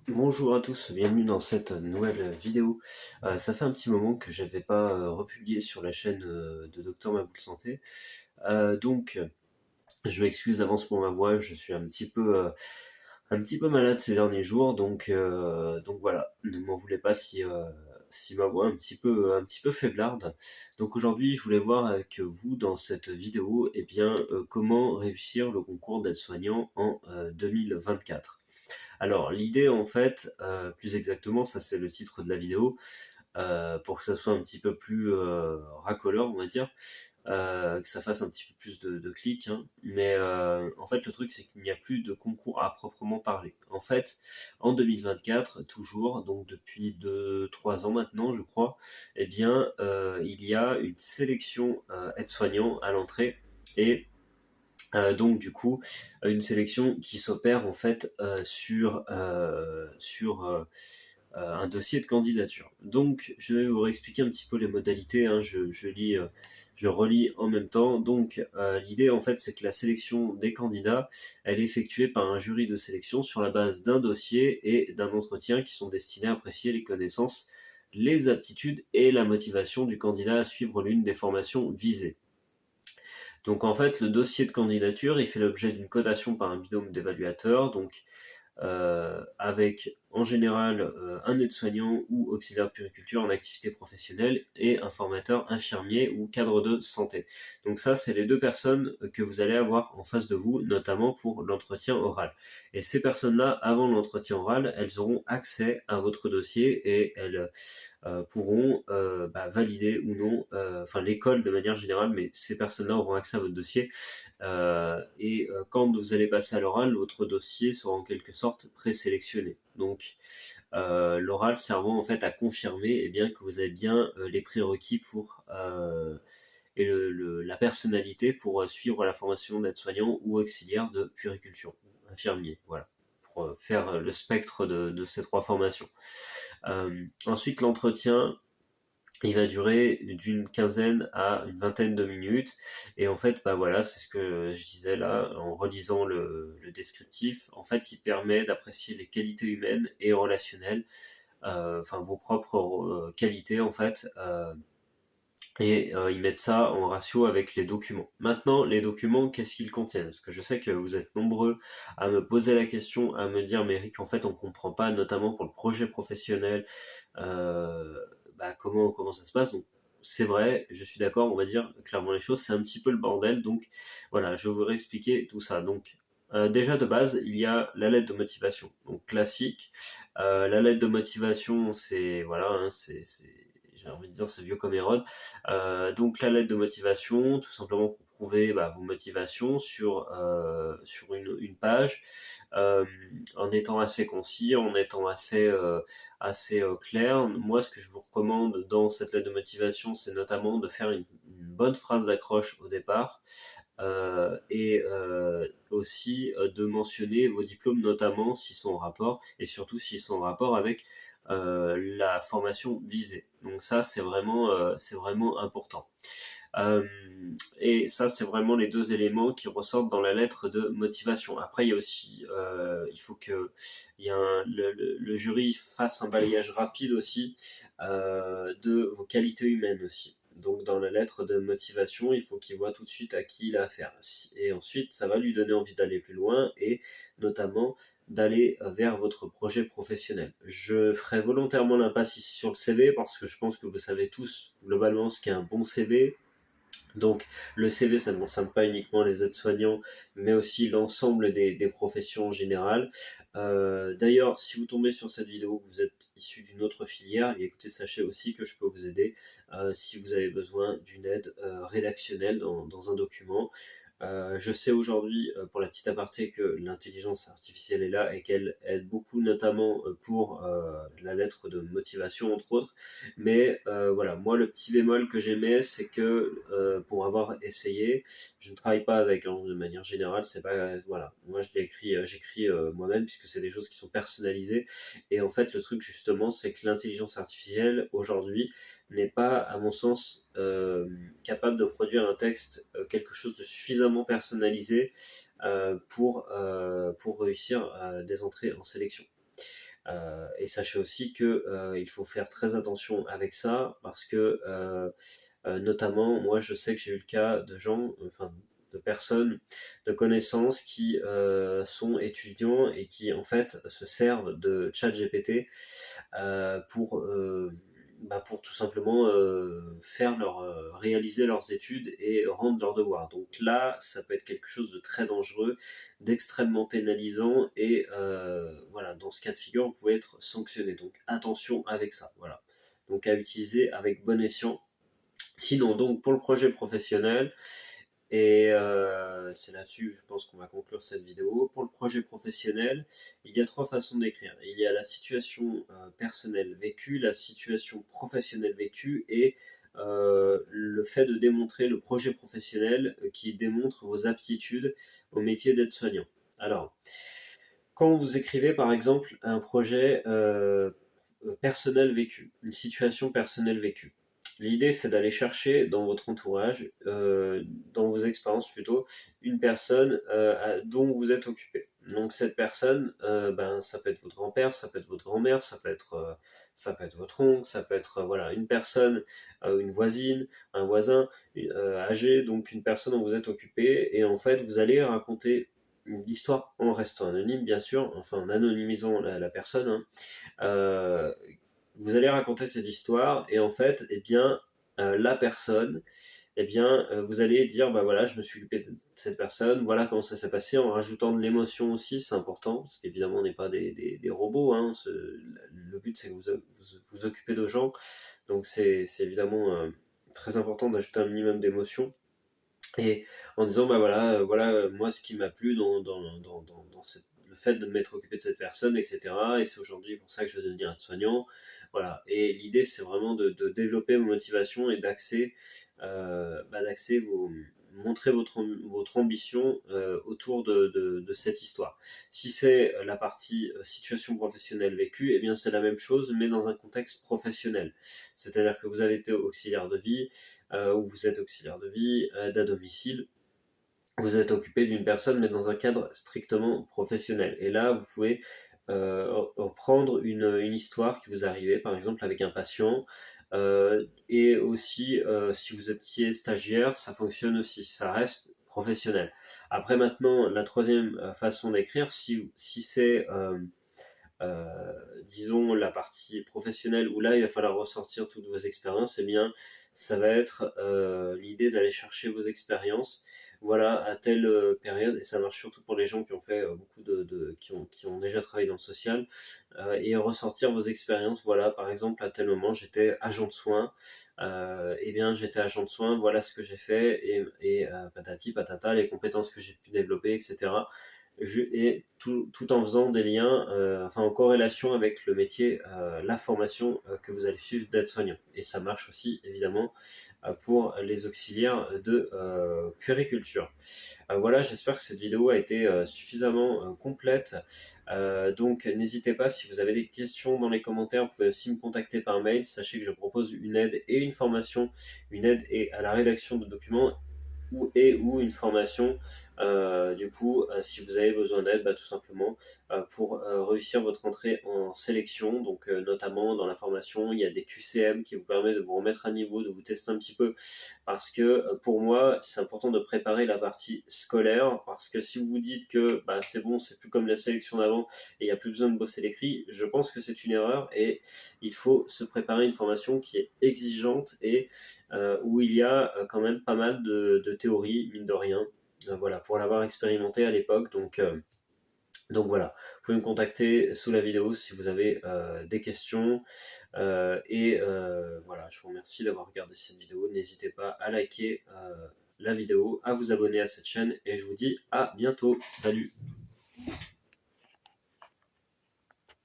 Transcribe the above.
Bonjour à tous, bienvenue dans cette nouvelle vidéo. Ça fait un petit moment que j'avais pas republié sur la chaîne de Docteur Maboul Santé. Donc je m'excuse d'avance pour ma voix, je suis un petit peu malade ces derniers jours, donc voilà, ne m'en voulez pas si ma voix est un petit peu faiblarde. Donc aujourd'hui, je voulais voir avec vous dans cette vidéo, comment réussir le concours d'aide-soignant en 2024. Alors l'idée en fait, plus exactement, ça c'est le titre de la vidéo, pour que ça soit un petit peu plus racoleur on va dire, que ça fasse un petit peu plus de clics, hein. Mais en fait le truc c'est qu'il n'y a plus de concours à proprement parler. En fait, en 2024, toujours, donc depuis 2-3 ans maintenant je crois, il y a une sélection aide-soignant à l'entrée et donc du coup, une sélection qui s'opère en fait sur un dossier de candidature. Donc je vais vous réexpliquer un petit peu les modalités, hein. Je relis en même temps. Donc l'idée en fait c'est que la sélection des candidats, elle est effectuée par un jury de sélection sur la base d'un dossier et d'un entretien qui sont destinés à apprécier les connaissances, les aptitudes et la motivation du candidat à suivre l'une des formations visées. Donc en fait, le dossier de candidature, il fait l'objet d'une cotation par un binôme d'évaluateurs, donc avec en général un aide-soignant ou auxiliaire de puériculture en activité professionnelle et un formateur infirmier ou cadre de santé. Donc ça, c'est les deux personnes que vous allez avoir en face de vous, notamment pour l'entretien oral. Et ces personnes-là, avant l'entretien oral, elles auront accès à votre dossier et elles pourront valider ou non, enfin l'école de manière générale, mais ces personnes-là auront accès à votre dossier. Quand vous allez passer à l'oral, votre dossier sera en quelque sorte présélectionné. Donc l'oral servant en fait à confirmer que vous avez bien les prérequis pour la personnalité pour suivre la formation d'aide-soignant ou auxiliaire de puériculture, infirmier, voilà, pour faire le spectre de ces trois formations. Ensuite, l'entretien, il va durer d'une quinzaine à une vingtaine de minutes. Et en fait, bah voilà, c'est ce que je disais là, en relisant le descriptif. En fait, il permet d'apprécier les qualités humaines et relationnelles, enfin vos propres qualités en fait, ils mettent ça en ratio avec les documents. Maintenant, les documents, qu'est-ce qu'ils contiennent? Parce que je sais que vous êtes nombreux à me poser la question, à me dire, mais Eric, en fait, on comprend pas, notamment pour le projet professionnel, euh, comment ça se passe. Donc, c'est vrai, je suis d'accord, on va dire clairement les choses, c'est un petit peu le bordel. Donc, voilà, je voudrais expliquer tout ça. Donc, déjà de base, il y a la lettre de motivation, donc classique. La lettre de motivation, c'est voilà, hein, j'ai envie de dire, c'est vieux comme Hérode. Donc la lettre de motivation, tout simplement pour prouver vos motivations sur une page, euh, en étant assez concis, en étant assez clair. Moi, ce que je vous recommande dans cette lettre de motivation, c'est notamment de faire une bonne phrase d'accroche au départ, aussi de mentionner vos diplômes, notamment s'ils sont en rapport, et surtout s'ils sont en rapport avec la formation visée. Donc ça, c'est vraiment important. Euh, et ça, c'est vraiment les deux éléments qui ressortent dans la lettre de motivation. Après, il y a aussi, il faut que le jury fasse un balayage rapide aussi de vos qualités humaines aussi. Donc dans la lettre de motivation, il faut qu'il voit tout de suite à qui il a affaire. Et ensuite, ça va lui donner envie d'aller plus loin et notamment d'aller vers votre projet professionnel. Je ferai volontairement l'impasse ici sur le CV parce que je pense que vous savez tous globalement ce qu'est un bon CV. Donc le CV, ça ne concerne pas uniquement les aides-soignants, mais aussi l'ensemble des professions en général. D'ailleurs, si vous tombez sur cette vidéo, que vous êtes issu d'une autre filière, et écoutez, sachez aussi que je peux vous aider si vous avez besoin d'une aide rédactionnelle dans un document. Je sais aujourd'hui, pour la petite aparté, que l'intelligence artificielle est là et qu'elle aide beaucoup, notamment pour la lettre de motivation, entre autres. Mais voilà, moi, le petit bémol que j'aimais, c'est que pour avoir essayé, je ne travaille pas avec, hein, de manière générale, c'est pas, voilà. Moi, je l'écris, j'écris moi-même puisque c'est des choses qui sont personnalisées. Et en fait, le truc justement, c'est que l'intelligence artificielle aujourd'hui n'est pas, à mon sens, capable de produire un texte, quelque chose de suffisamment personnalisé pour réussir des entrées en sélection. Et sachez aussi que il faut faire très attention avec ça parce que notamment, moi je sais que j'ai eu le cas de gens, enfin de personnes, de connaissances qui sont étudiants et qui en fait se servent de ChatGPT pour tout simplement réaliser leurs études et rendre leurs devoirs. Donc là, ça peut être quelque chose de très dangereux, d'extrêmement pénalisant et voilà, dans ce cas de figure, vous pouvez être sanctionné. Donc attention avec ça, voilà. Donc à utiliser avec bon escient. Sinon, donc pour le projet professionnel, et c'est là-dessus, je pense qu'on va conclure cette vidéo. Pour le projet professionnel, il y a 3 façons d'écrire. Il y a la situation personnelle vécue, la situation professionnelle vécue et le fait de démontrer le projet professionnel qui démontre vos aptitudes au métier d'aide-soignant. Alors, quand vous écrivez par exemple un projet personnel vécu, une situation personnelle vécue, l'idée c'est d'aller chercher dans votre entourage, dans vos expériences plutôt, une personne dont vous êtes occupé. Donc cette personne, ça peut être votre grand-père, ça peut être votre grand-mère, ça peut être votre oncle, ça peut être voilà une personne, une voisine, un voisin âgé, donc une personne dont vous êtes occupé, et en fait vous allez raconter l'histoire en restant anonyme bien sûr, enfin en anonymisant la personne, hein. Euh, Vous allez raconter cette histoire et en fait, eh bien, la personne, eh bien, vous allez dire, bah voilà, je me suis occupé de cette personne, voilà comment ça s'est passé, en rajoutant de l'émotion aussi, c'est important, parce qu'évidemment, on n'est pas des robots, hein, le but c'est que vous occupez de gens, donc c'est évidemment très important d'ajouter un minimum d'émotion. Et en disant, bah voilà, moi ce qui m'a plu le fait de m'être occupé de cette personne, etc. Et c'est aujourd'hui pour ça que je veux devenir aide-soignant. Voilà. Et l'idée, c'est vraiment de développer vos motivations et montrer votre ambition autour de cette histoire. Si c'est la partie situation professionnelle vécue, eh bien c'est la même chose, mais dans un contexte professionnel. C'est-à-dire que vous avez été auxiliaire de vie, où vous êtes auxiliaire de vie, aide à domicile, vous êtes occupé d'une personne, mais dans un cadre strictement professionnel. Et là, vous pouvez prendre une histoire qui vous est arrivée, par exemple avec un patient, et aussi si vous étiez stagiaire, ça fonctionne aussi, ça reste professionnel. Après maintenant, la troisième façon d'écrire, si c'est disons la partie professionnelle où là il va falloir ressortir toutes vos expériences, eh bien ça va être l'idée d'aller chercher vos expériences, voilà, à telle période, et ça marche surtout pour les gens qui ont fait beaucoup qui ont déjà travaillé dans le social, et ressortir vos expériences, voilà, par exemple à tel moment j'étais agent de soins, eh bien j'étais agent de soins, voilà ce que j'ai fait, et patati patata, les compétences que j'ai pu développer, etc. Et tout en faisant des liens, enfin en corrélation avec le métier, la formation que vous allez suivre d'aide-soignant. Et ça marche aussi évidemment pour les auxiliaires de puériculture. Voilà, j'espère que cette vidéo a été suffisamment complète. Donc n'hésitez pas, si vous avez des questions dans les commentaires, vous pouvez aussi me contacter par mail. Sachez que je propose une aide et une formation, une aide et à la rédaction de documents ou une formation. Du coup, si vous avez besoin d'aide, tout simplement pour réussir votre entrée en sélection, donc notamment dans la formation, il y a des QCM qui vous permettent de vous remettre à niveau, de vous tester un petit peu, parce que pour moi, c'est important de préparer la partie scolaire, parce que si vous vous dites que c'est bon, c'est plus comme la sélection d'avant et il n'y a plus besoin de bosser l'écrit, je pense que c'est une erreur et il faut se préparer une formation qui est exigeante et où il y a quand même pas mal de théories, mine de rien, voilà, pour l'avoir expérimenté à l'époque. Donc voilà, vous pouvez me contacter sous la vidéo si vous avez des questions. Voilà, je vous remercie d'avoir regardé cette vidéo. N'hésitez pas à liker la vidéo, à vous abonner à cette chaîne et je vous dis à bientôt. Salut!